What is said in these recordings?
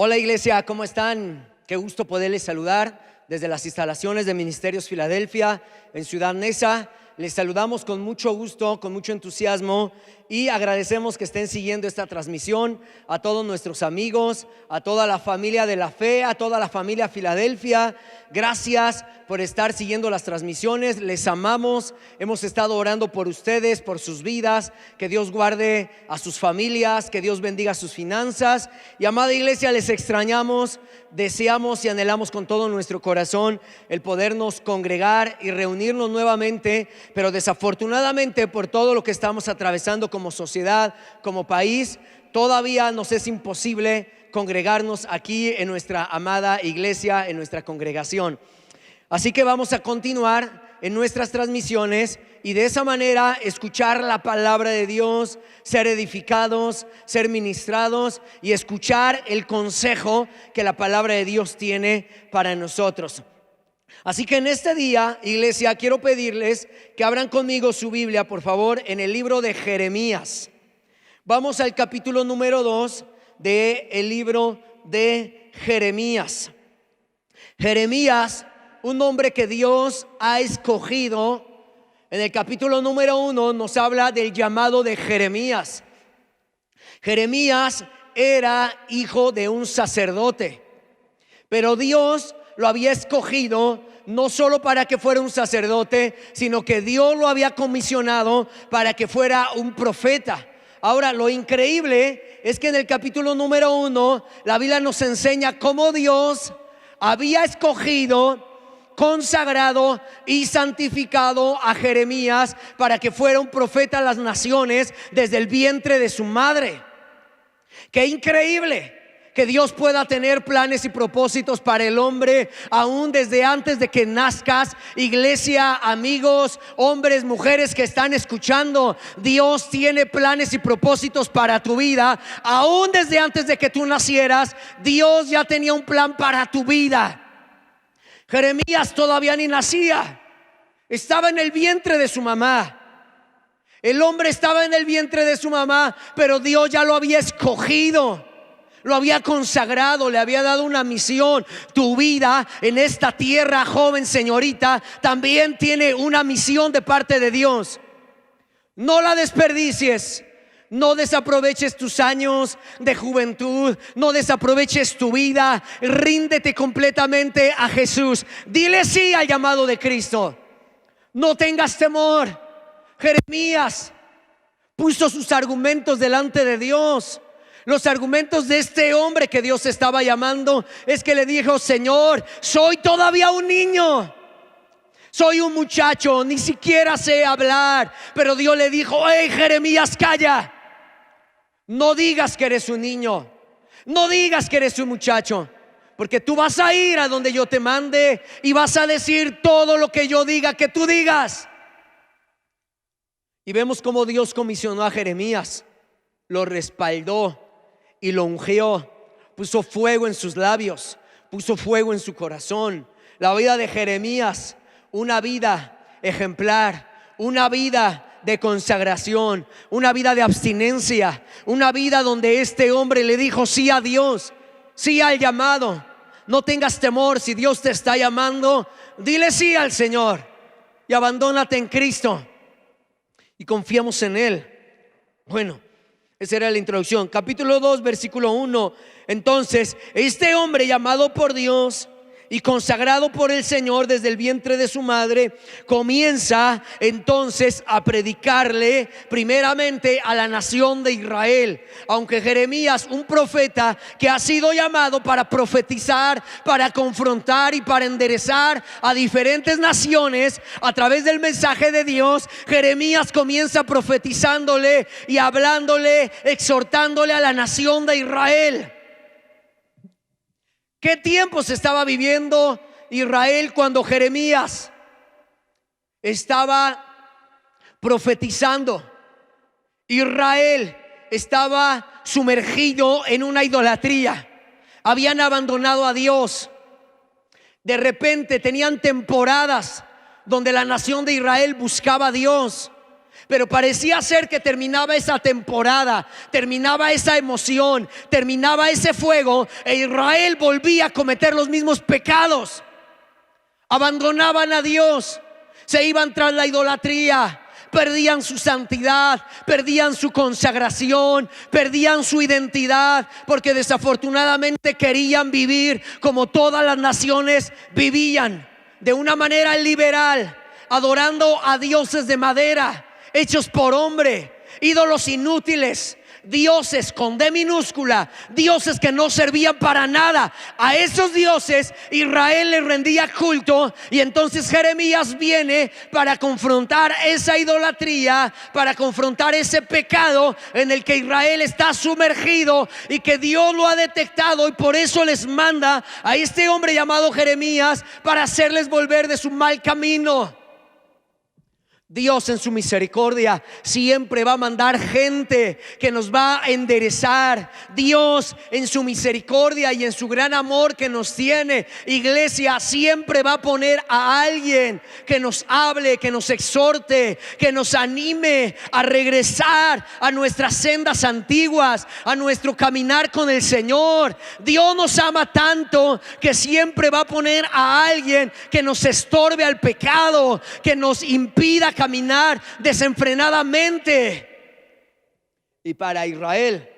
Hola iglesia, ¿cómo están? Qué gusto poderles saludar desde las instalaciones de Ministerios Filadelfia en Ciudad Neza. Les saludamos con mucho gusto, con mucho entusiasmo y agradecemos que estén siguiendo esta transmisión. A todos nuestros amigos, a toda la familia de la fe, a toda la familia Filadelfia, gracias por estar siguiendo las transmisiones. Les amamos, hemos estado orando por ustedes, por sus vidas. Que Dios guarde a sus familias, que Dios bendiga sus finanzas. Y amada iglesia, les extrañamos. Deseamos y anhelamos con todo nuestro corazón el podernos congregar y reunirnos nuevamente, pero desafortunadamente por todo lo que estamos atravesando como sociedad, como país, todavía nos es imposible congregarnos aquí en nuestra amada iglesia, en nuestra congregación. Así que vamos a continuar en nuestras transmisiones y de esa manera escuchar la palabra de Dios, ser edificados, ser ministrados y escuchar el consejo que la palabra de Dios tiene para nosotros. Así que en este día, iglesia, quiero pedirles que abran conmigo su Biblia, por favor, en el libro de Jeremías. Vamos al capítulo número 2 del libro de Jeremías. Jeremías, un hombre que Dios ha escogido. En el capítulo número 1 nos habla del llamado de Jeremías. Jeremías era hijo de un sacerdote, pero Dios lo había escogido no solo para que fuera un sacerdote, sino que Dios lo había comisionado para que fuera un profeta. Ahora, lo increíble es que en el capítulo número 1 la Biblia nos enseña cómo Dios había escogido, consagrado y santificado a Jeremías para que fuera un profeta a las naciones desde el vientre de su madre. Qué increíble que Dios pueda tener planes y propósitos para el hombre aún desde antes de que nazcas. Iglesia, amigos, hombres, mujeres que están escuchando, Dios tiene planes y propósitos para tu vida. Aún desde antes de que tú nacieras, Dios ya tenía un plan para tu vida. Jeremías todavía ni nacía, estaba en el vientre de su mamá. El hombre estaba en el vientre de su mamá, pero Dios ya lo había escogido, lo había consagrado, le había dado una misión. Tu vida en esta tierra, joven señorita, también tiene una misión de parte de Dios. No la desperdicies. No desaproveches tus años de juventud, no desaproveches tu vida. Ríndete completamente a Jesús. Dile sí al llamado de Cristo. No tengas temor. Jeremías puso sus argumentos delante de Dios. Los argumentos de este hombre que Dios estaba llamando es que le dijo: Señor, soy todavía un niño, soy un muchacho, ni siquiera sé hablar. Pero Dios le dijo: hey Jeremías, calla. No digas que eres un niño, no digas que eres un muchacho, porque tú vas a ir a donde yo te mande y vas a decir todo lo que yo diga que tú digas. Y vemos cómo Dios comisionó a Jeremías, lo respaldó y lo ungió, puso fuego en sus labios, puso fuego en su corazón. La vida de Jeremías, una vida ejemplar, una vida de consagración, una vida de abstinencia, una vida donde este hombre le dijo sí a Dios, sí al llamado. No tengas temor. Si Dios te está llamando, dile sí al Señor y abandónate en Cristo y confiamos en Él. Bueno, esa era la introducción. Capítulo 2, versículo 1. Entonces, este hombre llamado por Dios y consagrado por el Señor desde el vientre de su madre, comienza entonces a predicarle primeramente a la nación de Israel. Aunque Jeremías, un profeta que ha sido llamado para profetizar, para confrontar y para enderezar a diferentes naciones a través del mensaje de Dios, Jeremías comienza profetizándole y hablándole, exhortándole a la nación de Israel. ¿Qué tiempos estaba viviendo Israel cuando Jeremías estaba profetizando? Israel estaba sumergido en una idolatría. Habían abandonado a Dios. De repente tenían temporadas donde la nación de Israel buscaba a Dios. Pero parecía ser que terminaba esa temporada, terminaba esa emoción, terminaba ese fuego, e Israel volvía a cometer los mismos pecados. Abandonaban a Dios, se iban tras la idolatría, perdían su santidad, perdían su consagración, perdían su identidad, porque desafortunadamente querían vivir como todas las naciones vivían, de una manera liberal, adorando a dioses de madera, hechos por hombre, ídolos inútiles, dioses con D minúscula, dioses que no servían para nada. A esos dioses Israel les rendía culto, y entonces Jeremías viene para confrontar esa idolatría, para confrontar ese pecado en el que Israel está sumergido y que Dios lo ha detectado, y por eso les manda a este hombre llamado Jeremías para hacerles volver de su mal camino. Dios en su misericordia siempre va a mandar gente que nos va a enderezar. Dios en su misericordia y en su gran amor que nos tiene, iglesia, siempre va a poner a alguien que nos hable, que nos exhorte, que nos anime a regresar a nuestras sendas antiguas, a nuestro caminar con el Señor. Dios nos ama tanto que siempre va a poner a alguien que nos estorbe al pecado, que nos impida caminar desenfrenadamente. Y para Israel,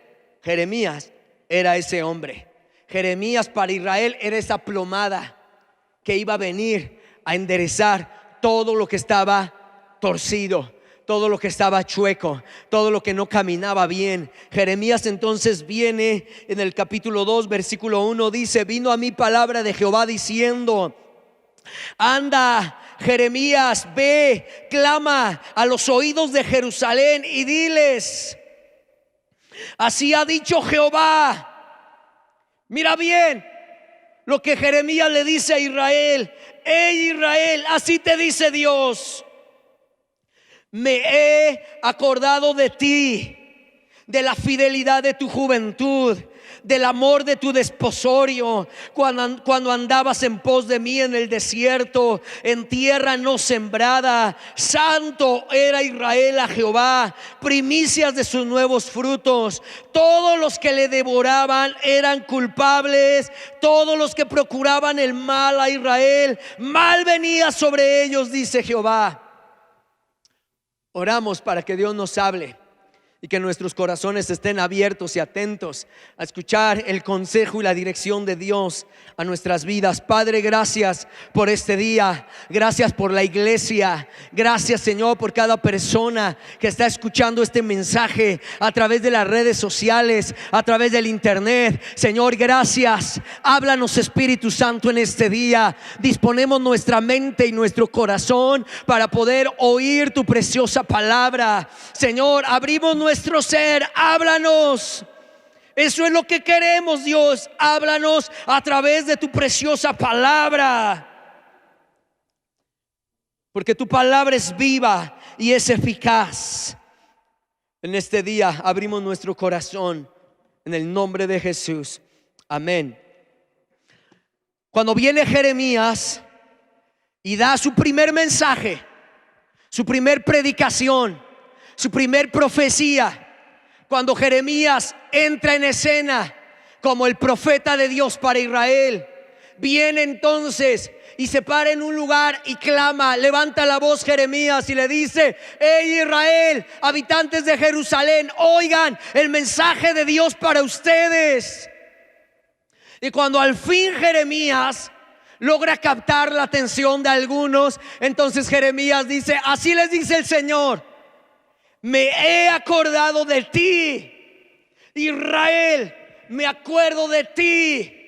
Jeremías era ese hombre. Jeremías para Israel era esa plomada que iba a venir a enderezar todo lo que estaba torcido, todo lo que estaba chueco, todo lo que no caminaba bien. Jeremías entonces viene en el capítulo 2, versículo 1, dice: vino a mí palabra de Jehová diciendo: anda, Jeremías, ve, clama a los oídos de Jerusalén y diles: así ha dicho Jehová. Mira bien lo que Jeremías le dice a Israel: hey Israel, así te dice Dios, me he acordado de ti, de la fidelidad de tu juventud, del amor de tu desposorio, cuando andabas en pos de mí en el desierto, en tierra no sembrada. Santo era Israel a Jehová, primicias de sus nuevos frutos. Todos los que le devoraban eran culpables, todos los que procuraban el mal a Israel, mal venía sobre ellos, dice Jehová. Oramos para que Dios nos hable y que nuestros corazones estén abiertos y atentos a escuchar el consejo y la dirección de Dios a nuestras vidas. Padre, gracias por este día, gracias por la iglesia, gracias Señor por cada persona que está escuchando este mensaje a través de las redes sociales, a través del internet. Señor, gracias. Háblanos, Espíritu Santo, en este día. Disponemos nuestra mente y nuestro corazón para poder oír tu preciosa palabra. Señor, abrimos nuestro ser, háblanos. Eso es lo que queremos, Dios. Háblanos a través de tu preciosa palabra, porque tu palabra es viva y es eficaz. En este día abrimos nuestro corazón en el nombre de Jesús. Amén. Cuando viene Jeremías y da su primer mensaje, su primer predicación, su primer profecía, cuando Jeremías entra en escena como el profeta de Dios para Israel, viene entonces y se para en un lugar y clama, levanta la voz Jeremías y le dice: hey Israel, habitantes de Jerusalén, oigan el mensaje de Dios para ustedes. Y cuando al fin Jeremías logra captar la atención de algunos, entonces Jeremías dice: así les dice el Señor, me he acordado de ti, Israel, me acuerdo de ti.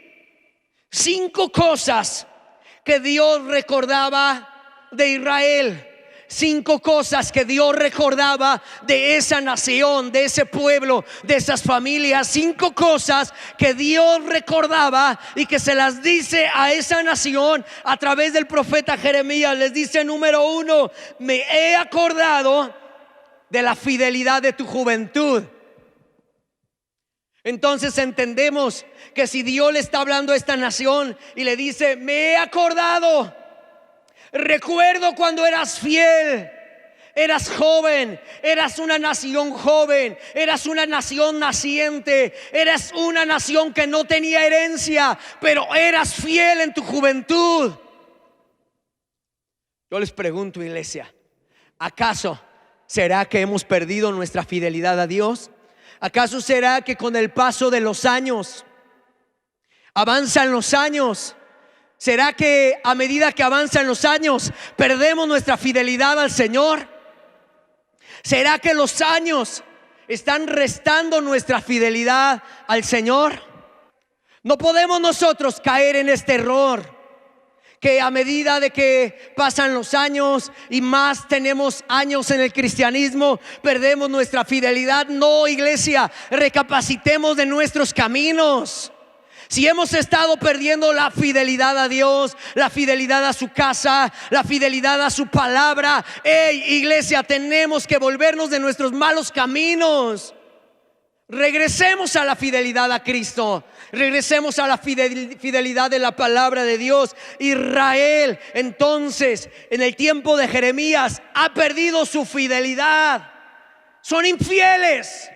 5 cosas que Dios recordaba de Israel, 5 cosas que Dios recordaba de esa nación, de ese pueblo, de esas familias. 5 cosas que Dios recordaba y que se las dice a esa nación a través del profeta Jeremías. Les dice: número 1, me he acordado de la fidelidad de tu juventud. Entonces entendemos que si Dios le está hablando a esta nación y le dice: me he acordado, recuerdo cuando eras fiel, Eras joven, eras una nación joven, eras una nación naciente, eras una nación que no tenía herencia, pero eras fiel en tu juventud. Yo les pregunto, iglesia, ¿acaso será que hemos perdido nuestra fidelidad a Dios? ¿Acaso será que con el paso de los años, avanzan los años, será que a medida que avanzan los años perdemos nuestra fidelidad al Señor? ¿Será que los años están restando nuestra fidelidad al Señor? No podemos nosotros caer en este error, que a medida de que pasan los años y más tenemos años en el cristianismo, perdemos nuestra fidelidad. No, iglesia, recapacitemos de nuestros caminos. Si hemos estado perdiendo la fidelidad a Dios, la fidelidad a su casa, la fidelidad a su palabra, iglesia, tenemos que volvernos de nuestros malos caminos. Regresemos a la fidelidad a Cristo. Regresemos a la fidelidad de la palabra de Dios. Israel, entonces, en el tiempo de Jeremías, ha perdido su fidelidad. Son infieles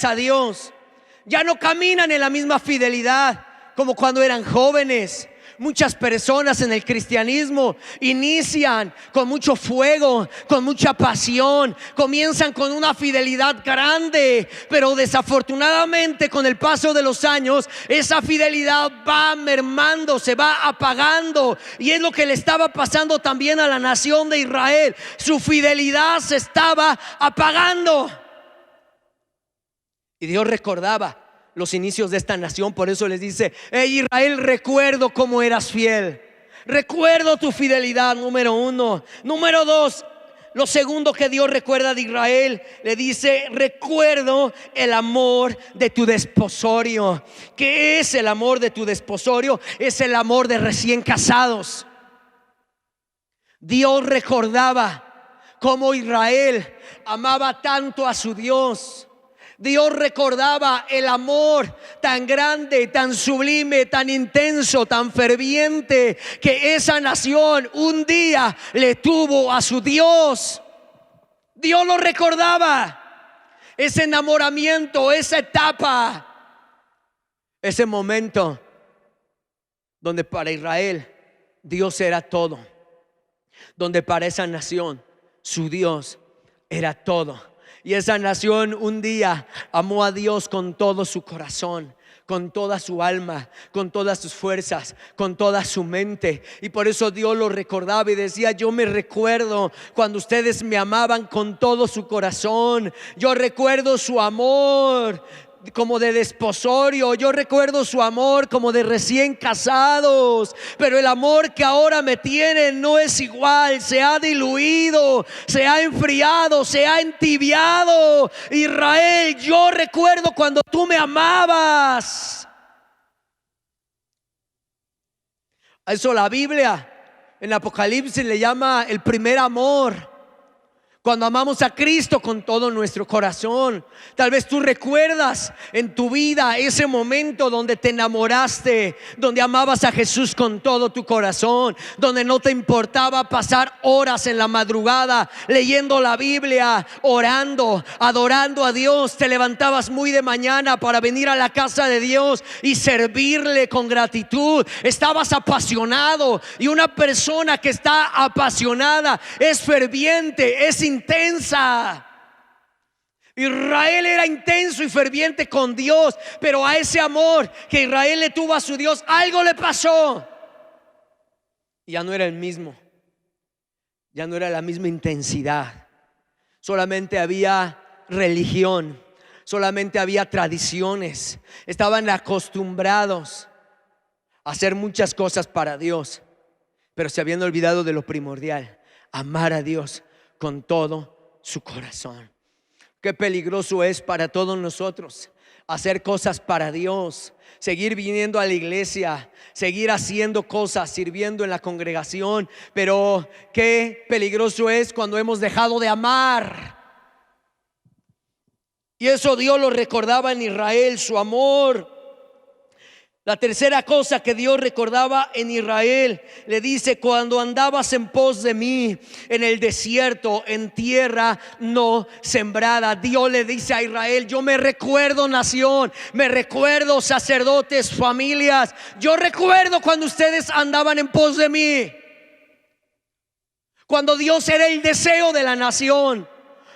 a Dios. Ya no caminan en la misma fidelidad como cuando eran jóvenes. Muchas personas en el cristianismo inician con mucho fuego, con mucha pasión, comienzan con una fidelidad grande, pero desafortunadamente con el paso de los años esa fidelidad va mermando, se va apagando. Y es lo que le estaba pasando también a la nación de Israel. Su fidelidad se estaba apagando. Y Dios recordaba los inicios de esta nación. Por eso les dice: Israel, recuerdo cómo eras fiel. Recuerdo tu fidelidad, número uno. Número dos, lo segundo que Dios recuerda de Israel, le dice: recuerdo el amor de tu desposorio. ¿Qué es el amor de tu desposorio? Es el amor de recién casados. Dios recordaba cómo Israel amaba tanto a su Dios. Dios recordaba el amor tan grande, tan sublime, tan intenso, tan ferviente que esa nación un día le tuvo a su Dios. Dios lo recordaba, ese enamoramiento, esa etapa, ese momento donde para Israel Dios era todo, donde para esa nación su Dios era todo. Y esa nación un día amó a Dios con todo su corazón, con toda su alma, con todas sus fuerzas, con toda su mente. Y por eso Dios lo recordaba y decía: yo me recuerdo cuando ustedes me amaban con todo su corazón. Yo recuerdo su amor como de desposorio. Yo recuerdo su amor como de recién casados. Pero el amor que ahora me tienen no es igual. Se ha diluido, se ha enfriado, se ha entibiado. Israel, yo recuerdo cuando tú me amabas. A eso la Biblia en Apocalipsis le llama el primer amor. Cuando amamos a Cristo con todo nuestro corazón. Tal vez tú recuerdas en tu vida ese momento donde te enamoraste, donde amabas a Jesús con todo tu corazón, donde no te importaba pasar horas en la madrugada leyendo la Biblia, orando, adorando a Dios. Te levantabas muy de mañana para venir a la casa de Dios y servirle con gratitud. Estabas apasionado, y una persona que está apasionada es ferviente, es intensa. Israel era intenso y ferviente con Dios, pero a ese amor que Israel le tuvo a su Dios, algo le pasó. Ya no era el mismo, ya no era la misma intensidad. Solamente había religión, solamente había tradiciones. Estaban acostumbrados a hacer muchas cosas para Dios, pero se habían olvidado de lo primordial: amar a Dios con todo su corazón. Qué peligroso es para todos nosotros hacer cosas para Dios, seguir viniendo a la iglesia, seguir haciendo cosas, sirviendo en la congregación, pero qué peligroso es cuando hemos dejado de amar. Y eso Dios lo recordaba en Israel, su amor. La tercera cosa que Dios recordaba en Israel, le dice: cuando andabas en pos de mí en el desierto, en tierra no sembrada. Dios le dice a Israel: yo me recuerdo nación, me recuerdo sacerdotes, familias, yo recuerdo cuando ustedes andaban en pos de mí, cuando Dios era el deseo de la nación,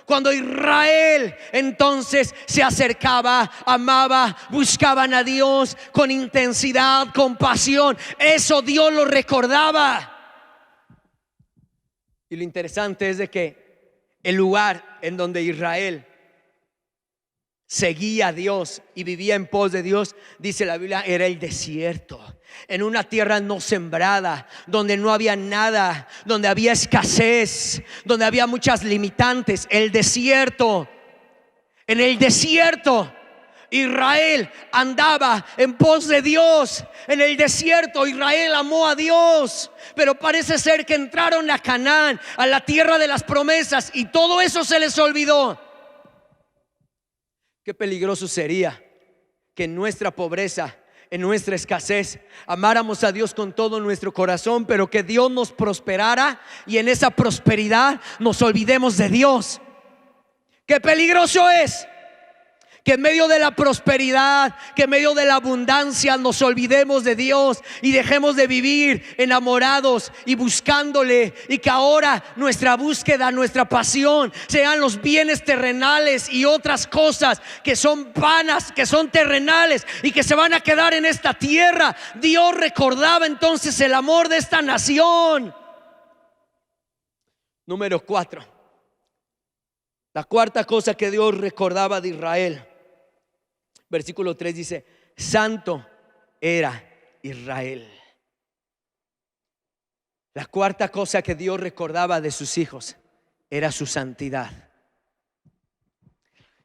cuando Israel entonces se acercaba, amaba, buscaban a Dios con intensidad, con pasión. Eso Dios lo recordaba. Y lo interesante es de que el lugar en donde Israel seguía a Dios y vivía en pos de Dios, dice la Biblia, era el desierto. En una tierra no sembrada, donde no había nada, donde había escasez, donde había muchas limitantes. El desierto. En el desierto Israel andaba en pos de Dios. En el desierto Israel amó a Dios. Pero parece ser que entraron a Canaán, a la tierra de las promesas, y todo eso se les olvidó. Qué peligroso sería que en nuestra pobreza, en nuestra escasez, amáramos a Dios con todo nuestro corazón, pero que Dios nos prosperara y en esa prosperidad nos olvidemos de Dios. Qué peligroso es que en medio de la prosperidad, que en medio de la abundancia nos olvidemos de Dios y dejemos de vivir enamorados y buscándole, y que ahora nuestra búsqueda, nuestra pasión sean los bienes terrenales y otras cosas que son vanas, que son terrenales y que se van a quedar en esta tierra. Dios recordaba entonces el amor de esta nación. Número 4. La cuarta cosa que Dios recordaba de Israel, versículo 3 dice: santo era Israel. La cuarta cosa que Dios recordaba de sus hijos era su santidad.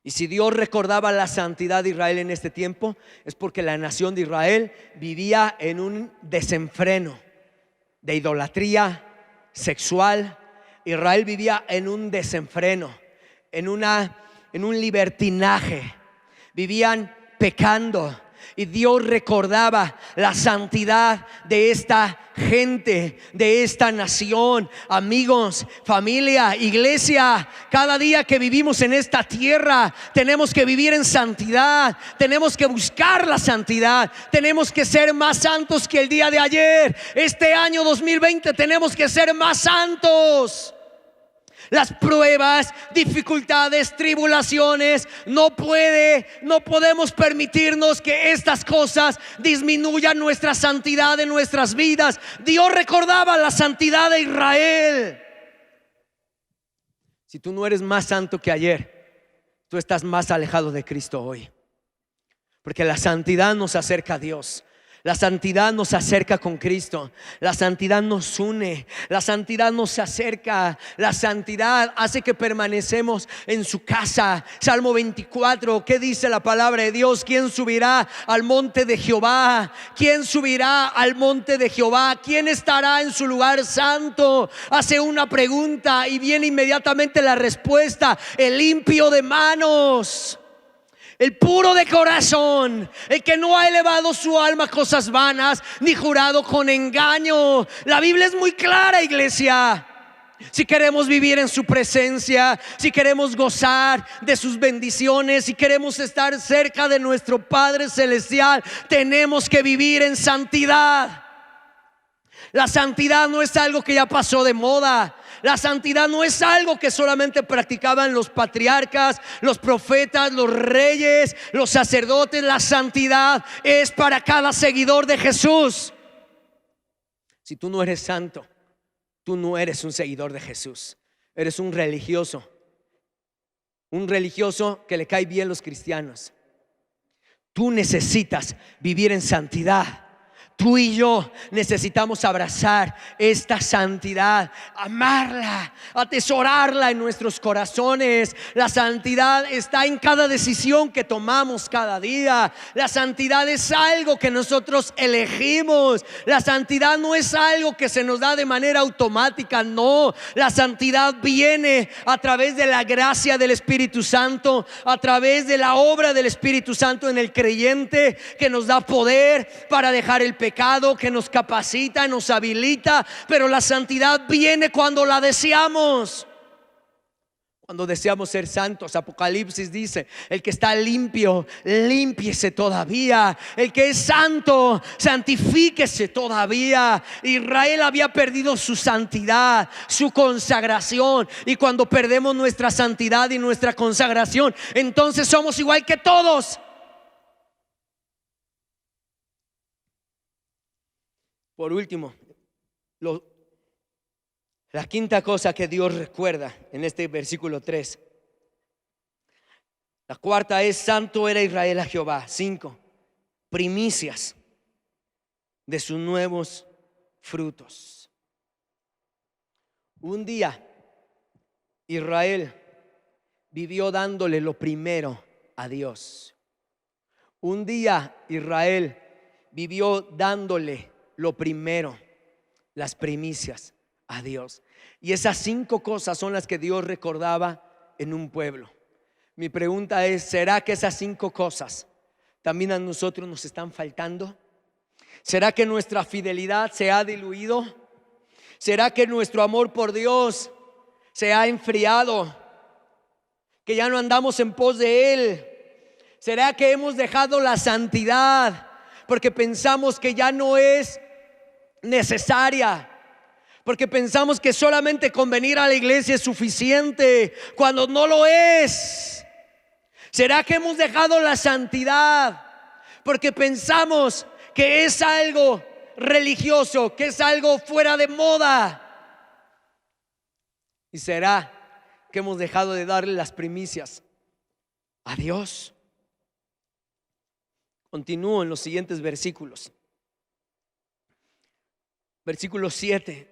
Y si Dios recordaba la santidad de Israel en este tiempo, es porque la nación de Israel vivía en un desenfreno de idolatría sexual. Israel vivía en un desenfreno, en un libertinaje. Vivían pecando, y Dios recordaba la santidad de esta gente, de esta nación. Amigos, familia, iglesia, cada día que vivimos en esta tierra tenemos que vivir en santidad, tenemos que buscar la santidad, tenemos que ser más santos que el día de ayer. Este año 2020 tenemos que ser más santos. Las pruebas, dificultades, tribulaciones, no podemos permitirnos que estas cosas disminuyan nuestra santidad en nuestras vidas. Dios recordaba la santidad de Israel. Si tú no eres más santo que ayer, tú estás más alejado de Cristo hoy, porque la santidad nos acerca a Dios. La santidad nos acerca con Cristo. La santidad nos une. La santidad nos acerca. La santidad hace que permanecemos en su casa. Salmo 24, ¿qué dice la palabra de Dios? ¿Quién subirá al monte de Jehová? ¿Quién subirá al monte de Jehová? ¿Quién estará en su lugar santo? Hace una pregunta y viene inmediatamente la respuesta: el limpio de manos, el puro de corazón, el que no ha elevado su alma a cosas vanas, ni jurado con engaño. La Biblia es muy clara, iglesia. Si queremos vivir en su presencia, si queremos gozar de sus bendiciones, si queremos estar cerca de nuestro Padre Celestial, tenemos que vivir en santidad. La santidad no es algo que ya pasó de moda. La santidad no es algo que solamente practicaban los patriarcas, los profetas, los reyes, los sacerdotes. La santidad es para cada seguidor de Jesús. Si tú no eres santo, tú no eres un seguidor de Jesús. Eres un religioso que le cae bien los cristianos. Tú necesitas vivir en santidad. Tú y yo necesitamos abrazar esta santidad, amarla, atesorarla en nuestros corazones. La santidad está en cada decisión que tomamos cada día. La santidad es algo que nosotros elegimos. La santidad no es algo que se nos da de manera automática, no. La santidad viene a través de la gracia del Espíritu Santo, a través de la obra del Espíritu Santo en el creyente, que nos da poder para dejar el pecado, que nos capacita, nos habilita. Pero la santidad viene cuando la deseamos, cuando deseamos ser santos. Apocalipsis dice: el que está limpio, límpiese todavía. El que es santo, santifíquese todavía. Israel había perdido su santidad, su consagración. Y cuando perdemos nuestra santidad y nuestra consagración, entonces somos igual que todos. Por último, la quinta cosa que Dios recuerda en este versículo 3. La cuarta es: santo era Israel a Jehová. 5. Primicias de sus nuevos frutos. Un día Israel vivió dándole lo primero a Dios. Un día Israel vivió dándole lo primero, las primicias, a Dios. Y esas 5 cosas son las que Dios recordaba en un pueblo. Mi pregunta es: ¿será que esas 5 cosas también a nosotros nos están faltando? ¿Será que nuestra fidelidad se ha diluido? ¿Será que nuestro amor por Dios se ha enfriado? ¿Que ya no andamos en pos de Él? ¿Será que hemos dejado la santidad porque pensamos que ya no es necesaria? Porque pensamos que solamente con venir a la iglesia es suficiente, cuando no lo es. ¿Será que hemos dejado la santidad porque pensamos que es algo religioso, que es algo fuera de moda? ¿Y será que hemos dejado de darle las primicias a Dios? Continúo en los siguientes versículos. Versículo 7.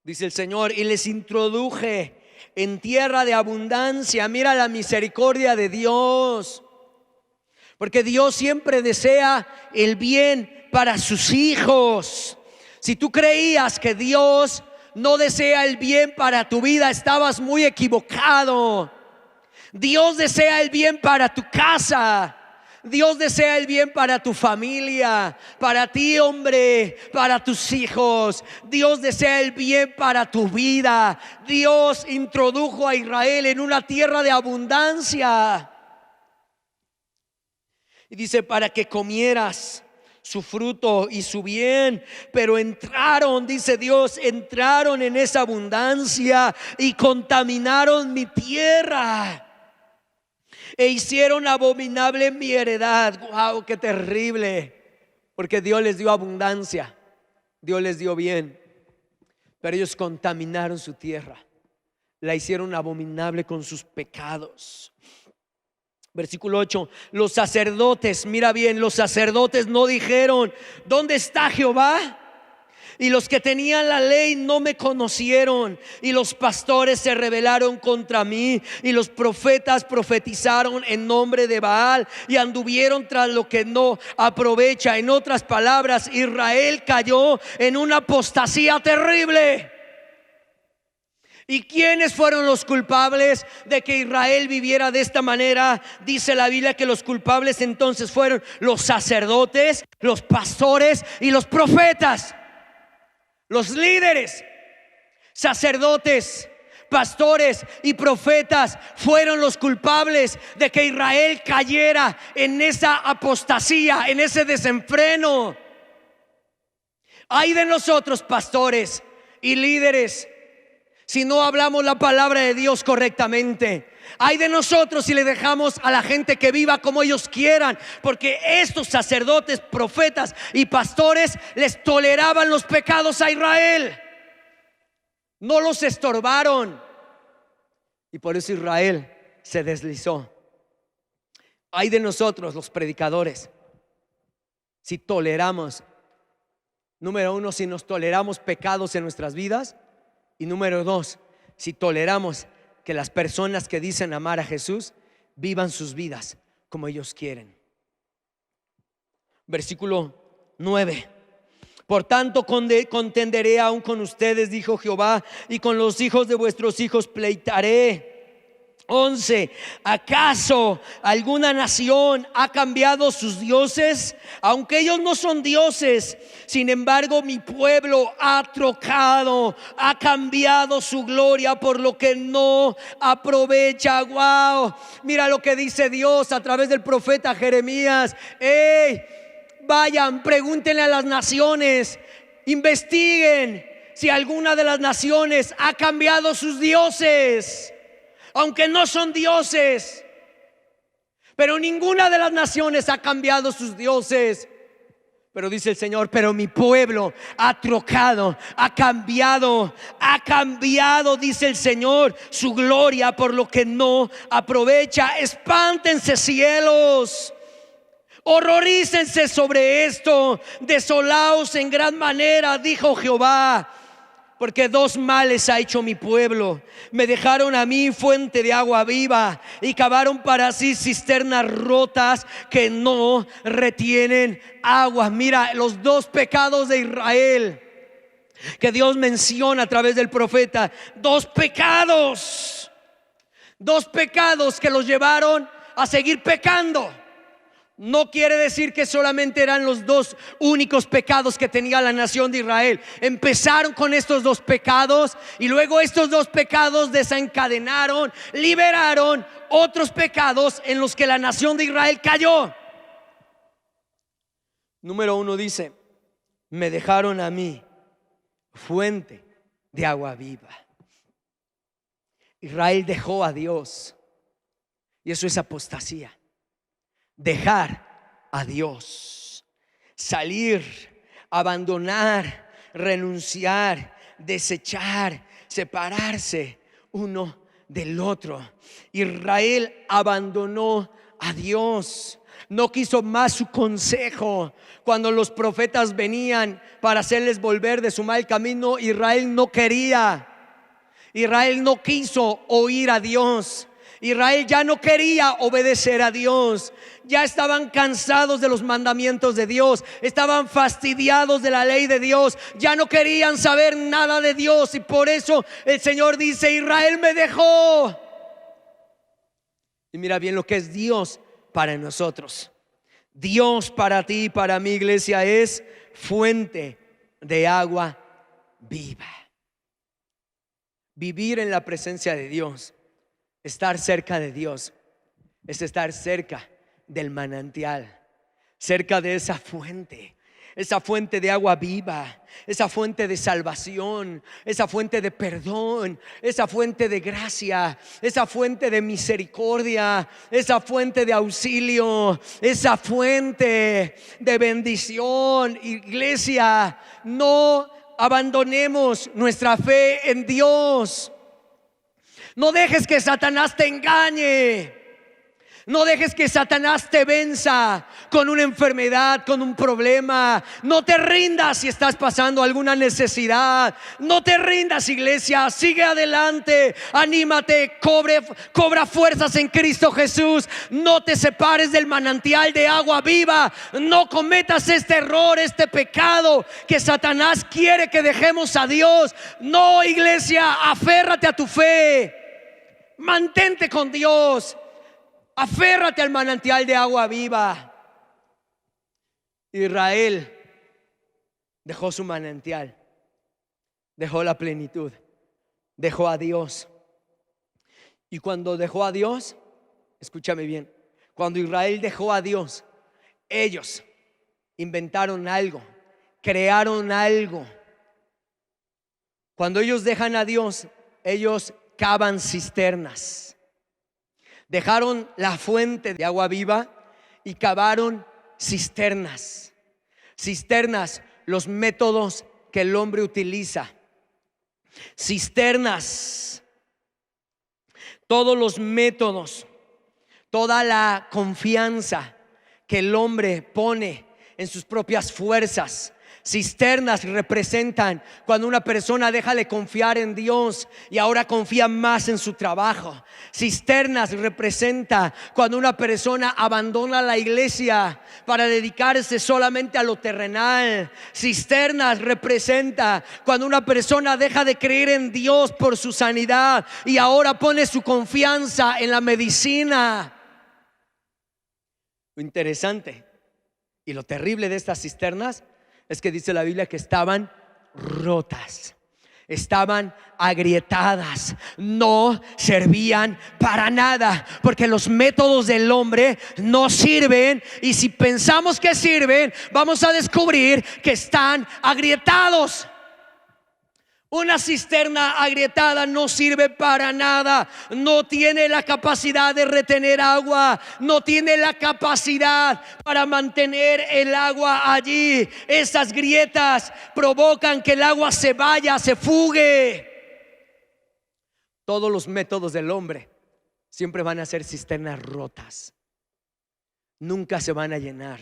Dice el Señor: y les introduje en tierra de abundancia. Mira la misericordia de Dios, porque Dios siempre desea el bien para sus hijos. Si tú creías que Dios no desea el bien para tu vida, estabas muy equivocado. Dios desea el bien para tu casa. Dios desea el bien para tu familia, para ti, hombre, para tus hijos. Dios desea el bien para tu vida. Dios introdujo a Israel en una tierra de abundancia. Y dice: para que comieras su fruto y su bien. Pero entraron, dice Dios, entraron en esa abundancia y contaminaron mi tierra, e hicieron abominable mi heredad. Wow, qué terrible. Porque Dios les dio abundancia, Dios les dio bien, pero ellos contaminaron su tierra, la hicieron abominable con sus pecados. Versículo 8. Los sacerdotes, mira bien, los sacerdotes no dijeron: ¿dónde está Jehová? Y los que tenían la ley no me conocieron. Y los pastores se rebelaron contra mí. Y los profetas profetizaron en nombre de Baal, y anduvieron tras lo que no aprovecha. En otras palabras, Israel cayó en una apostasía terrible. ¿Y quiénes fueron los culpables de que Israel viviera de esta manera? Dice la Biblia que los culpables entonces fueron los sacerdotes, los pastores y los profetas. Los líderes, sacerdotes, pastores y profetas fueron los culpables de que Israel cayera en esa apostasía, en ese desenfreno. Ay de nosotros, pastores y líderes, si no hablamos la palabra de Dios correctamente. Ay de nosotros si le dejamos a la gente que viva como ellos quieran, porque estos sacerdotes, profetas y pastores les toleraban los pecados a Israel, no los estorbaron, y por eso Israel se deslizó. Ay de nosotros, los predicadores, si toleramos, número uno, si nos toleramos pecados en nuestras vidas, y número dos, si toleramos que las personas que dicen amar a Jesús vivan sus vidas como ellos quieren. Versículo 9. Por tanto contenderé aún con ustedes, dijo Jehová, y con los hijos de vuestros hijos pleitaré. 11. ¿Acaso alguna nación ha cambiado sus dioses? Aunque ellos no son dioses, sin embargo mi pueblo ha trocado, ha cambiado su gloria por lo que no aprovecha. Wow, mira lo que dice Dios a través del profeta Jeremías. Vayan, pregúntenle a las naciones, investiguen si alguna de las naciones ha cambiado sus dioses. Aunque no son dioses, pero ninguna de las naciones ha cambiado sus dioses. Pero dice el Señor, pero mi pueblo ha trocado, ha cambiado, dice el Señor, su gloria por lo que no aprovecha. Espántense, cielos, horrorícense sobre esto, desolaos en gran manera, dijo Jehová. Porque dos males ha hecho mi pueblo: me dejaron a mí fuente de agua viva y cavaron para sí cisternas rotas que no retienen agua. Mira los dos pecados de Israel que Dios menciona a través del profeta. Dos pecados que los llevaron a seguir pecando. No quiere decir que solamente eran los dos únicos pecados que tenía la nación de Israel. Empezaron con estos dos pecados y luego estos dos pecados desencadenaron, liberaron otros pecados en los que la nación de Israel cayó. Número 1 dice: me dejaron a mí fuente de agua viva. Israel dejó a Dios, y eso es apostasía. Dejar a Dios, salir, abandonar, renunciar, desechar, separarse uno del otro. Israel abandonó a Dios, no quiso más su consejo. Cuando los profetas venían para hacerles volver de su mal camino, Israel no quería. Israel no quiso oír a Dios. Israel ya no quería obedecer a Dios. Ya estaban cansados de los mandamientos de Dios, estaban fastidiados de la ley de Dios, ya no querían saber nada de Dios. Y por eso el Señor dice: Israel me dejó. Y mira bien lo que es Dios para nosotros. Dios para ti y para mi iglesia es fuente de agua viva. Vivir en la presencia de Dios, estar cerca de Dios, es estar cerca del manantial, cerca de esa fuente de agua viva, esa fuente de salvación, esa fuente de perdón, esa fuente de gracia, esa fuente de misericordia, esa fuente de auxilio, esa fuente de bendición. Iglesia, no abandonemos nuestra fe en Dios. No dejes que Satanás te engañe. No dejes que Satanás te venza con una enfermedad, con un problema. No te rindas si estás pasando alguna necesidad. No te rindas, iglesia. Sigue adelante, anímate, cobra fuerzas en Cristo Jesús. No te separes del manantial de agua viva. No cometas este error, este pecado que Satanás quiere que dejemos a Dios. No, iglesia, aférrate a tu fe. Mantente con Dios. Aférrate al manantial de agua viva. Israel dejó su manantial, dejó la plenitud, dejó a Dios. Y cuando dejó a Dios, escúchame bien, cuando Israel dejó a Dios, ellos inventaron algo, crearon algo. Cuando ellos dejan a Dios, ellos cavan cisternas. Dejaron la fuente de agua viva y cavaron cisternas. Cisternas, los métodos que el hombre utiliza. Cisternas, todos los métodos, toda la confianza que el hombre pone en sus propias fuerzas. Cisternas representan cuando una persona deja de confiar en Dios y ahora confía más en su trabajo. Cisternas representa cuando una persona abandona la iglesia para dedicarse solamente a lo terrenal. Cisternas representa cuando una persona deja de creer en Dios por su sanidad y ahora pone su confianza en la medicina. Lo interesante y lo terrible de estas cisternas es que dice la Biblia que estaban rotas, estaban agrietadas, no servían para nada, porque los métodos del hombre no sirven, y si pensamos que sirven, vamos a descubrir que están agrietados. Una cisterna agrietada no sirve para nada, no tiene la capacidad de retener agua, no tiene la capacidad para mantener el agua allí. Esas grietas provocan que el agua se vaya, se fugue. Todos los métodos del hombre siempre van a ser cisternas rotas, nunca se van a llenar.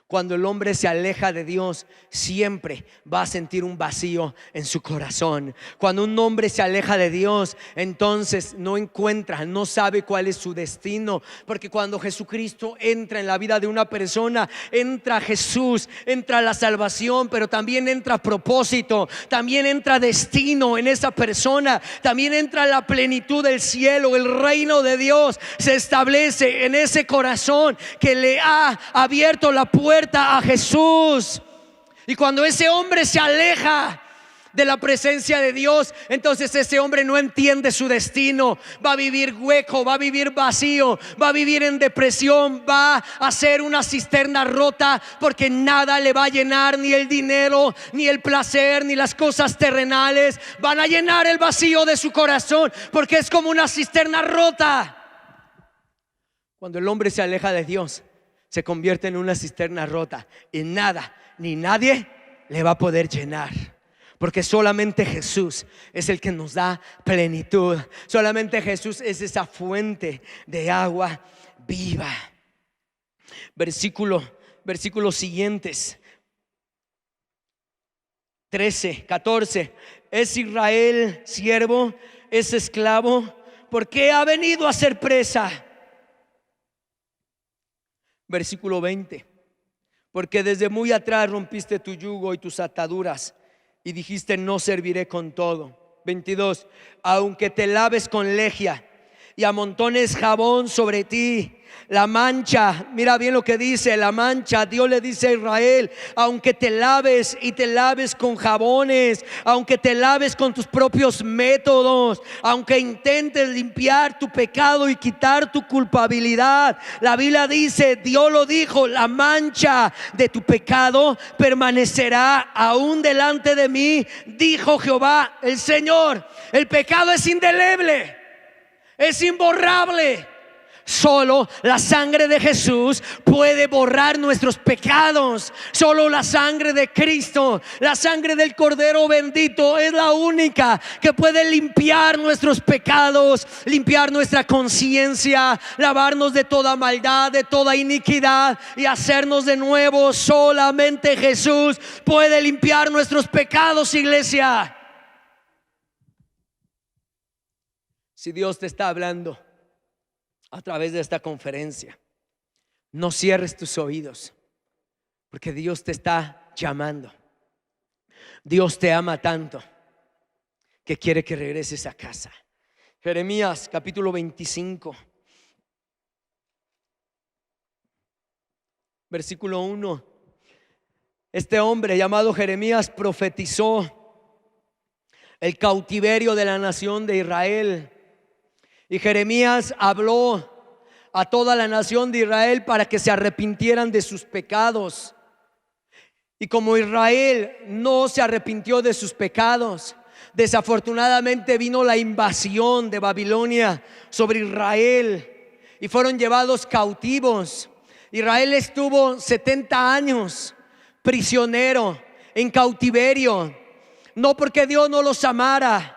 Cuando el hombre se aleja de Dios, siempre va a sentir un vacío en su corazón. Cuando un hombre se aleja de Dios, entonces no encuentra, no sabe cuál es su destino. Porque cuando Jesucristo entra en la vida de una persona, entra Jesús, entra la salvación, pero también entra propósito, también entra destino en esa persona, también entra la plenitud del cielo. El reino de Dios se establece en ese corazón que le ha abierto la puerta a Jesús. Y cuando ese hombre se aleja de la presencia de Dios, entonces ese hombre no entiende su destino. Va a vivir hueco, va a vivir vacío, va a vivir en depresión, va a ser una cisterna rota, porque nada le va a llenar, ni el dinero, ni el placer, ni las cosas terrenales van a llenar el vacío de su corazón, porque es como una cisterna rota. Cuando el hombre se aleja de Dios, se convierte en una cisterna rota, y nada ni nadie le va a poder llenar, porque solamente Jesús es el que nos da plenitud. Solamente Jesús es esa fuente de agua viva. Versículos siguientes, 13, 14. ¿Es Israel siervo? ¿Es esclavo? ¿Por qué ha venido a ser presa? Versículo 20. Porque desde muy atrás rompiste tu yugo y tus ataduras, y dijiste: no serviré con todo. 22. Aunque te laves con lejia y amontones jabón sobre ti, la mancha, mira bien lo que dice, la mancha. Dios le dice a Israel: aunque te laves y te laves con jabones, aunque te laves con tus propios métodos, aunque intentes limpiar tu pecado y quitar tu culpabilidad, la Biblia dice, Dios lo dijo: la mancha de tu pecado permanecerá aún delante de mí, dijo Jehová el Señor. El pecado es indeleble, es imborrable. Solo la sangre de Jesús puede borrar nuestros pecados. Solo la sangre de Cristo, la sangre del Cordero bendito, es la única que puede limpiar nuestros pecados, limpiar nuestra conciencia, lavarnos de toda maldad, de toda iniquidad y hacernos de nuevo. Solamente Jesús puede limpiar nuestros pecados, iglesia. Si Dios te está hablando a través de esta conferencia, no cierres tus oídos, porque Dios te está llamando. Dios te ama tanto que quiere que regreses a casa. Jeremías capítulo 25, versículo 1. Este hombre llamado Jeremías profetizó el cautiverio de la nación de Israel. Y Jeremías habló a toda la nación de Israel para que se arrepintieran de sus pecados. Y como Israel no se arrepintió de sus pecados, desafortunadamente vino la invasión de Babilonia sobre Israel y fueron llevados cautivos. Israel estuvo 70 años prisionero, en cautiverio, no porque Dios no los amara,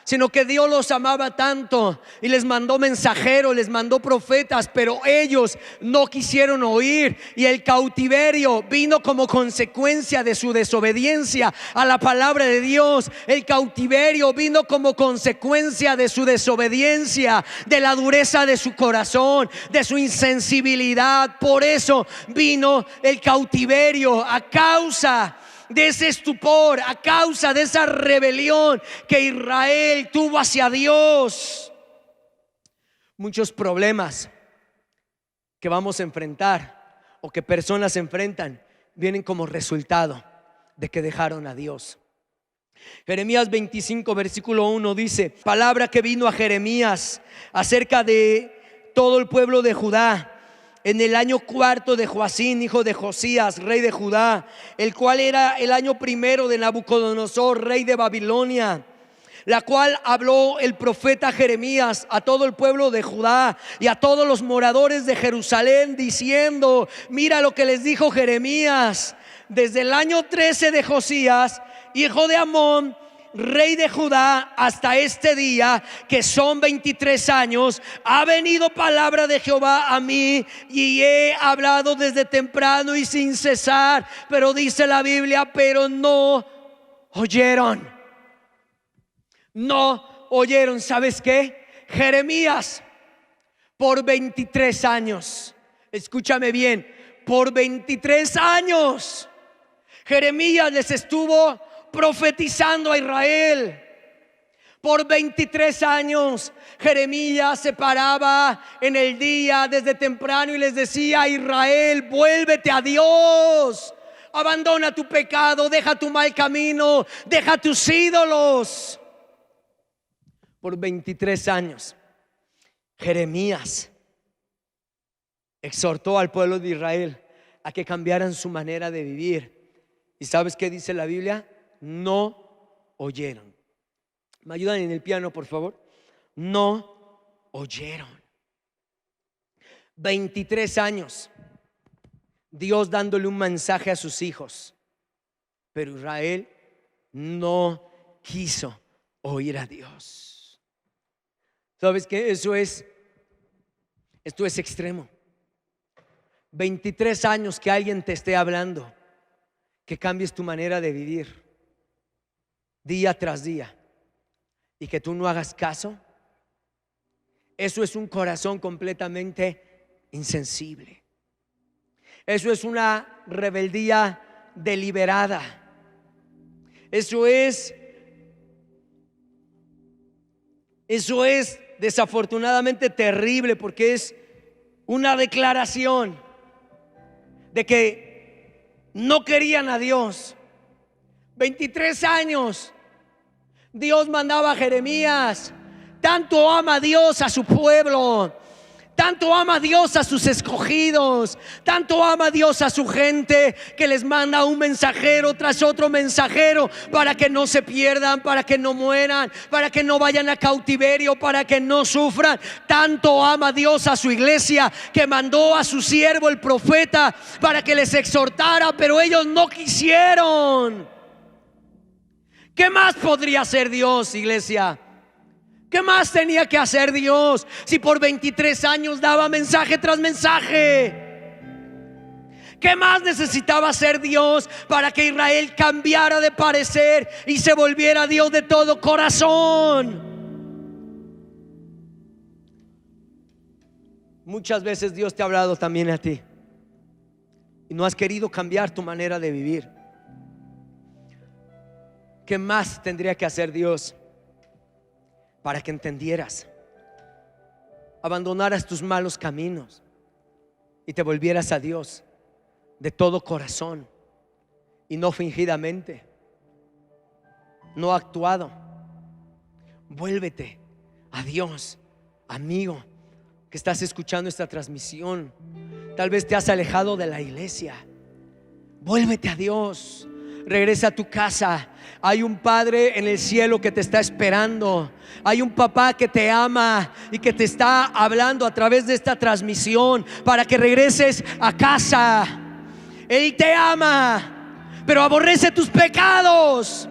sino que Dios los amaba tanto y les mandó mensajeros, les mandó profetas, pero ellos no quisieron oír, y el cautiverio vino como consecuencia de su desobediencia a la palabra de Dios. El cautiverio vino como consecuencia de su desobediencia, de la dureza de su corazón, de su insensibilidad. Por eso vino el cautiverio, a causa de ese estupor, a causa de esa rebelión que Israel tuvo hacia Dios. Muchos problemas que vamos a enfrentar o que personas enfrentan vienen como resultado de que dejaron a Dios. Jeremías 25 versículo 1 dice: palabra que vino a Jeremías acerca de todo el pueblo de Judá en el año cuarto de Joacín, hijo de Josías, rey de Judá, el cual era el año primero de Nabucodonosor, rey de Babilonia, la cual habló el profeta Jeremías a todo el pueblo de Judá y a todos los moradores de Jerusalén, diciendo: mira lo que les dijo Jeremías. Desde el año 13 de Josías, hijo de Amón, rey de Judá, hasta este día, que son 23 años, ha venido palabra de Jehová a mí, y he hablado desde temprano y sin cesar. Pero dice la Biblia: pero no oyeron. No oyeron. ¿Sabes qué? Jeremías, por 23 años, escúchame bien, por 23 años, Jeremías les estuvo profetizando a Israel. Por 23 años Jeremías se paraba en el día desde temprano y les decía a Israel: vuélvete a Dios, abandona tu pecado, deja tu mal camino, deja tus ídolos. Por 23 años Jeremías exhortó al pueblo de Israel a que cambiaran su manera de vivir. ¿Y sabes qué dice la Biblia? No oyeron. ¿Me ayudan en el piano, por favor? No oyeron. 23 años Dios dándole un mensaje a sus hijos, pero Israel no quiso oír a Dios. ¿Sabes qué? Esto es extremo. 23 años que alguien te esté hablando que cambies tu manera de vivir día tras día y que tú no hagas caso. Eso es un corazón completamente insensible. Eso es una rebeldía deliberada. Eso es desafortunadamente terrible, porque es una declaración de que no querían a Dios. 23 años Dios mandaba a Jeremías. Tanto ama Dios a su pueblo, tanto ama Dios a sus escogidos, tanto ama Dios a su gente, que les manda un mensajero tras otro mensajero para que no se pierdan, para que no mueran, para que no vayan a cautiverio, para que no sufran. Tanto ama Dios a su iglesia que mandó a su siervo el profeta para que les exhortara, pero ellos no quisieron. ¿Qué más podría hacer Dios, iglesia? ¿Qué más tenía que hacer Dios si por 23 años daba mensaje tras mensaje? ¿Qué más necesitaba hacer Dios para que Israel cambiara de parecer y se volviera Dios de todo corazón? Muchas veces Dios te ha hablado también a ti y no has querido cambiar tu manera de vivir. ¿Qué más tendría que hacer Dios para que entendieras, abandonaras tus malos caminos y te volvieras a Dios de todo corazón y no fingidamente, no actuado? Vuélvete a Dios, amigo que estás escuchando esta transmisión. Tal vez te has alejado de la iglesia. Vuélvete a Dios. Regresa a tu casa. Hay un Padre en el cielo que te está esperando. Hay un papá que te ama y que te está hablando a través de esta transmisión para que regreses a casa. Él te ama, pero aborrece tus pecados.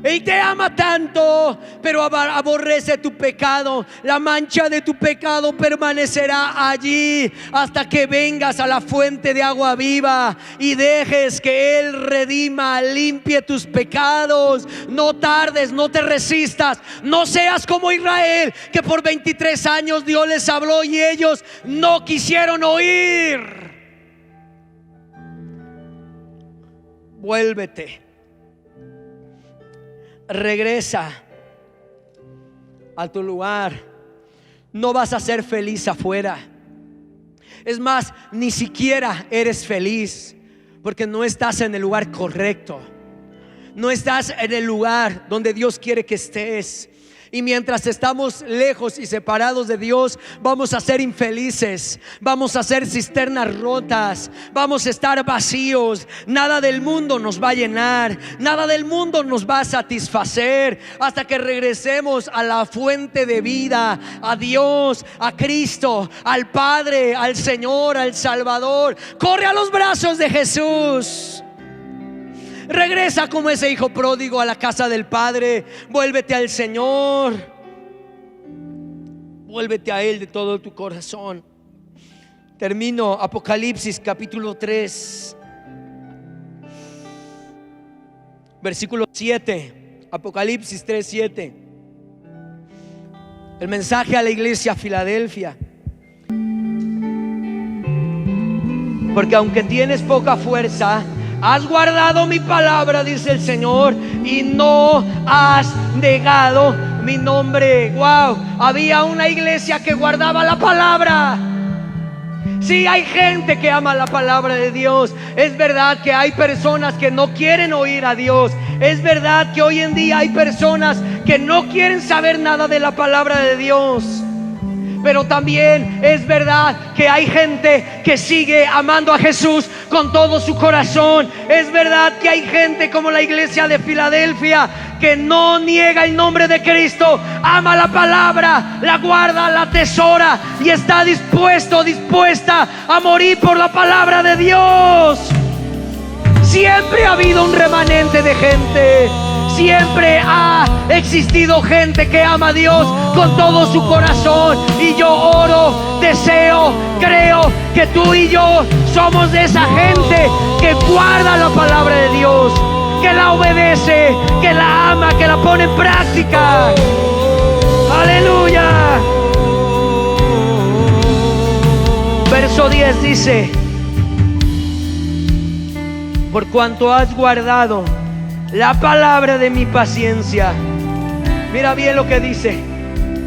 Él te ama tanto, pero aborrece tu pecado. La mancha de tu pecado permanecerá allí hasta que vengas a la fuente de agua viva y dejes que Él redima, limpie tus pecados. No tardes, no te resistas. No seas como Israel, que por 23 años Dios les habló y ellos no quisieron oír. Vuélvete. Regresa a tu lugar. No vas a ser feliz afuera. Es más, ni siquiera eres feliz, porque no estás en el lugar correcto. No estás en el lugar donde Dios quiere que estés. Y mientras estamos lejos y separados de Dios, vamos a ser infelices, vamos a ser cisternas rotas, vamos a estar vacíos. Nada del mundo nos va a llenar, nada del mundo nos va a satisfacer hasta que regresemos a la fuente de vida, a Dios, a Cristo, al Padre, al Señor, al Salvador. Corre a los brazos de Jesús. Regresa como ese hijo pródigo a la casa del Padre. Vuélvete al Señor. Vuélvete a Él de todo tu corazón. Termino. Apocalipsis capítulo 3, versículo 7. Apocalipsis 3, 7. El mensaje a la iglesia Filadelfia. Porque aunque tienes poca fuerza, has guardado mi palabra, dice el Señor, y no has negado mi nombre. Wow, había una iglesia que guardaba la palabra. Sí, hay gente que ama la palabra de Dios. Es verdad que hay personas que no quieren oír a Dios. Es verdad que hoy en día hay personas que no quieren saber nada de la palabra de Dios. Pero también es verdad que hay gente que sigue amando a Jesús con todo su corazón. Es verdad que hay gente como la iglesia de Filadelfia que no niega el nombre de Cristo, ama la palabra, la guarda, la atesora y está dispuesta a morir por la palabra de Dios. Siempre ha habido un remanente de gente. Siempre ha existido gente que ama a Dios con todo su corazón. Y yo oro, deseo, creo que tú y yo somos de esa gente que guarda la palabra de Dios, que la obedece, que la ama, que la pone en práctica. Aleluya. Verso 10 dice: por cuanto has guardado la palabra de mi paciencia. Mira bien lo que dice: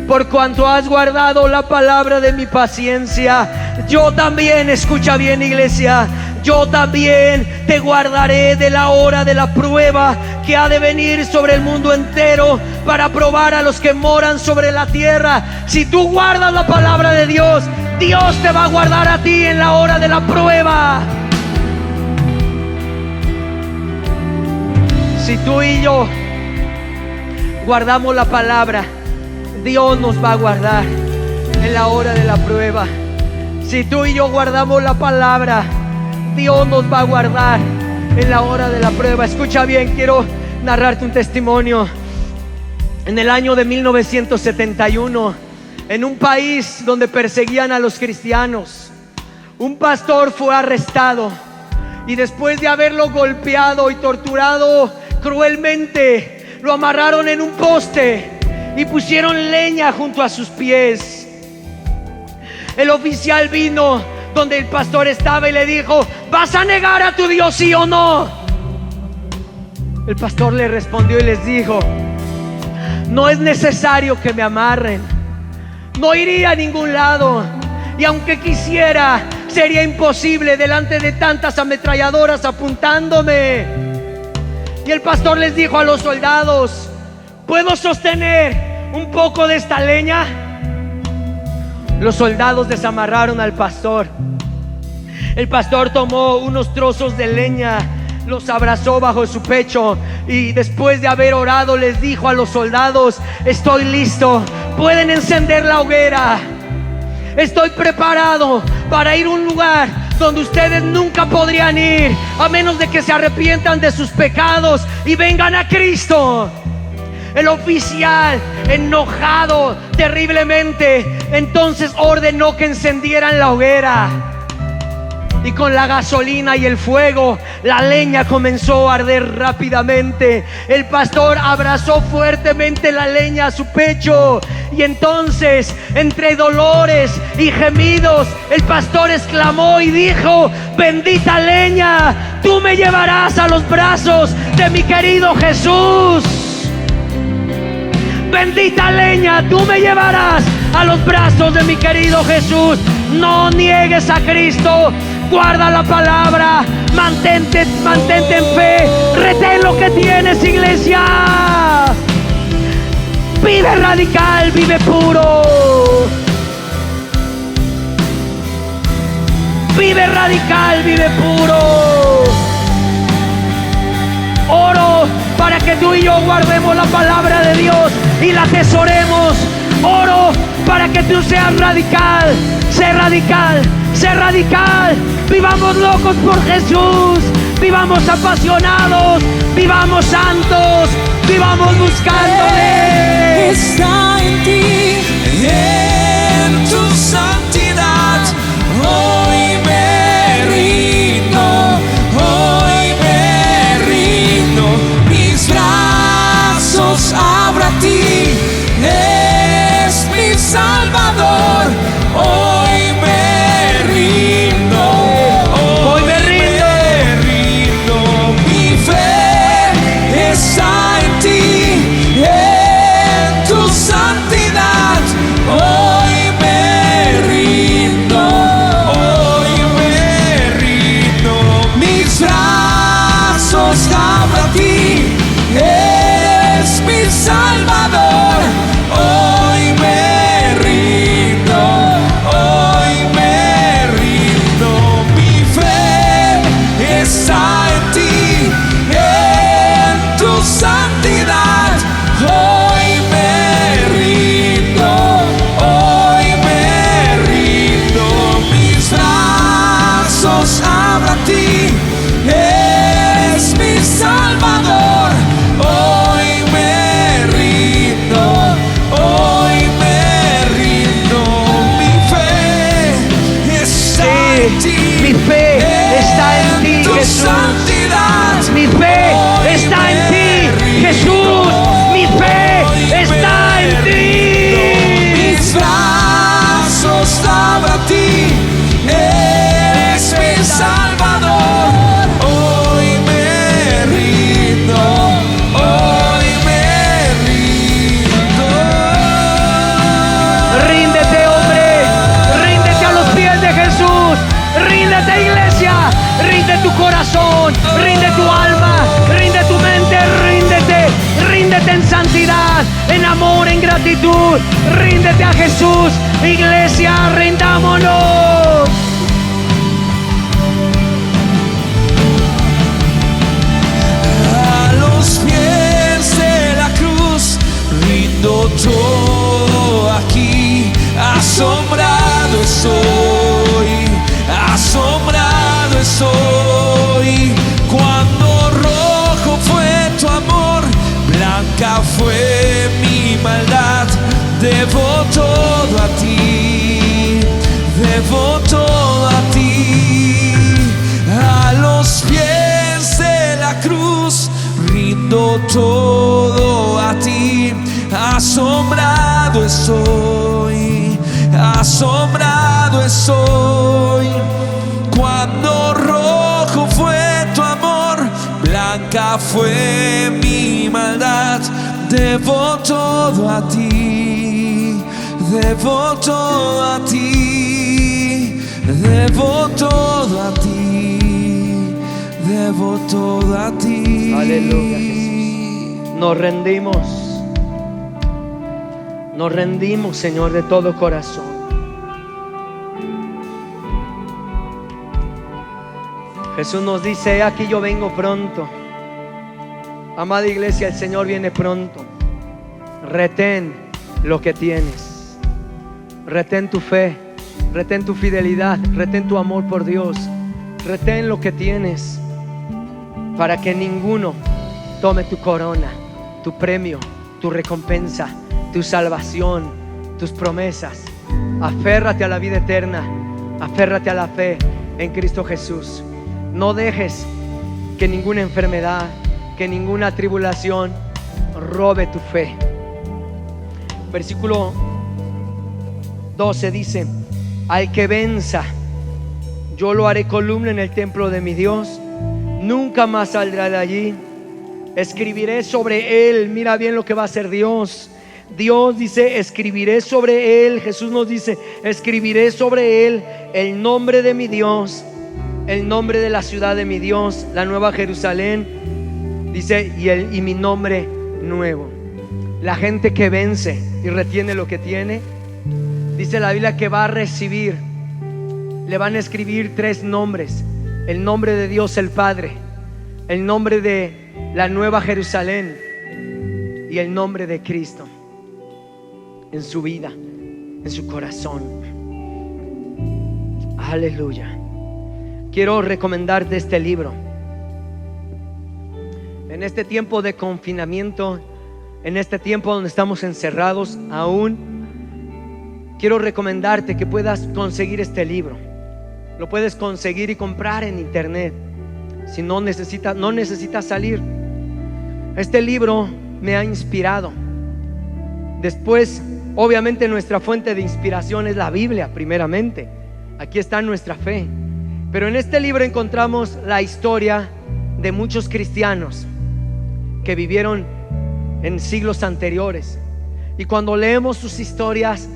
por cuanto has guardado la palabra de mi paciencia, yo también, escucha bien iglesia, yo también te guardaré de la hora de la prueba que ha de venir sobre el mundo entero para probar a los que moran sobre la tierra. Si tú guardas la palabra de Dios, Dios te va a guardar a ti en la hora de la prueba. Si tú y yo guardamos la palabra, Dios nos va a guardar en la hora de la prueba. Si tú y yo guardamos la palabra, Dios nos va a guardar en la hora de la prueba. Escucha bien, quiero narrarte un testimonio. En el año de 1971, en un país donde perseguían a los cristianos, un pastor fue arrestado y después de haberlo golpeado y torturado cruelmente, lo amarraron en un poste y pusieron leña junto a sus pies. El oficial vino donde el pastor estaba y le dijo: ¿vas a negar a tu Dios, sí o no? El pastor le respondió y les dijo: no es necesario que me amarren, no iría a ningún lado, y aunque quisiera, sería imposible delante de tantas ametralladoras apuntándome. Y el pastor les dijo a los soldados: ¿puedo sostener un poco de esta leña? Los soldados desamarraron al pastor. El pastor tomó unos trozos de leña, los abrazó bajo su pecho y después de haber orado les dijo a los soldados: estoy listo, pueden encender la hoguera. Estoy preparado para ir a un lugar donde ustedes nunca podrían ir, a menos de que se arrepientan de sus pecados y vengan a Cristo. El oficial, enojado terriblemente, entonces ordenó que encendieran la hoguera. Y con la gasolina y el fuego, la leña comenzó a arder rápidamente. El pastor abrazó fuertemente la leña a su pecho. Y entonces, entre dolores y gemidos, el pastor exclamó y dijo: bendita leña, tú me llevarás a los brazos de mi querido Jesús. Bendita leña, tú me llevarás a los brazos de mi querido Jesús. No niegues a Cristo. Guarda la palabra, mantente en fe, retén lo que tienes, iglesia. Vive radical, vive puro. Vive radical, vive puro. Oro para que tú y yo guardemos la palabra de Dios y la atesoremos. Oro para que tú seas radical. Sé radical, sé radical. Vivamos locos por Jesús. Vivamos apasionados. Vivamos santos. Vivamos buscándole. Está en ti, en tu santidad. Hoy me rindo, hoy me rindo. Mis brazos abro a ti. Es mi Salvador. Hoy me rindo, hoy me rindo. Mi fe está en ti, en tu santidad. Hoy me rindo, hoy me rindo. Mis brazos abro a ti. Es mi Salvador. Hoy me rindo, hoy me rindo. Mi fe está en ti, en tu santidad. Hoy me rindo, hoy me rindo. Mis brazos abro a ti. Es mi Salvador. Hoy me rindo, hoy me rindo. Mi fe está en ti. Mi fe está en ti, tu Jesús. santidad. Mi fe Hoy está en me ti, rindo, Jesús. Mi fe hoy está me en rindo. ti. Mis brazos abro a ti. Eres mi Salvador. Hoy me rindo, hoy me rindo. Ríndete, hombre. Ríndete a los pies de Jesús. Ríndete, iglesia. Rinde tu corazón. Rinde tu alma. Rinde tu mente. Ríndete. Ríndete en santidad, en amor, en gratitud. Ríndete a Jesús. Iglesia, rindámonos. A los pies de la cruz rindo todo aquí. Asombrado estoy, asombrado estoy. Cuando rojo fue tu amor, blanca fue mi maldad. Debo todo a ti, debo todo a ti. A los pies de la cruz rindo todo a ti. Asombrado estoy, asombrado estoy. Cuando rojo fue tu amor, blanca fue mi maldad. Debo todo a ti, debo todo a ti, debo todo a ti, debo todo a ti. Aleluya, Jesús. Nos rendimos, Señor, de todo corazón. Jesús nos dice: aquí yo vengo pronto. Amada iglesia, el Señor viene pronto. Retén lo que tienes. Retén tu fe. Retén tu fidelidad. Retén tu amor por Dios. Retén lo que tienes, para que ninguno tome tu corona, tu premio, tu recompensa, tu salvación, tus promesas. Aférrate a la vida eterna, aférrate a la fe en Cristo Jesús. No dejes que ninguna enfermedad, que ninguna tribulación robe tu fe. Versículo 12 dice: al que venza, yo lo haré columna en el templo de mi Dios, nunca más saldrá de allí. Escribiré sobre él. Mira bien lo que va a hacer Dios. Dios dice: escribiré sobre él. Jesús nos dice: escribiré sobre él el nombre de mi Dios, el nombre de la ciudad de mi Dios, la nueva Jerusalén. Dice: y mi nombre nuevo. La gente que vence y retiene lo que tiene, dice la Biblia que va a recibir, le van a escribir 3 nombres: el nombre de Dios el Padre, el nombre de la nueva Jerusalén y el nombre de Cristo en su vida, en su corazón. Aleluya. Quiero recomendarte este libro. En este tiempo de confinamiento, en este tiempo donde estamos encerrados aún, quiero recomendarte que puedas conseguir este libro. Lo puedes conseguir y comprar en internet. Si no necesitas salir. Este libro me ha inspirado. Después, obviamente, nuestra fuente de inspiración es la Biblia, primeramente. Aquí está nuestra fe. Pero en este libro encontramos la historia de muchos cristianos que vivieron en siglos anteriores. Y cuando leemos sus historias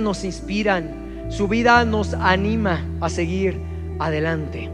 nos inspiran. Su vida nos anima a seguir adelante.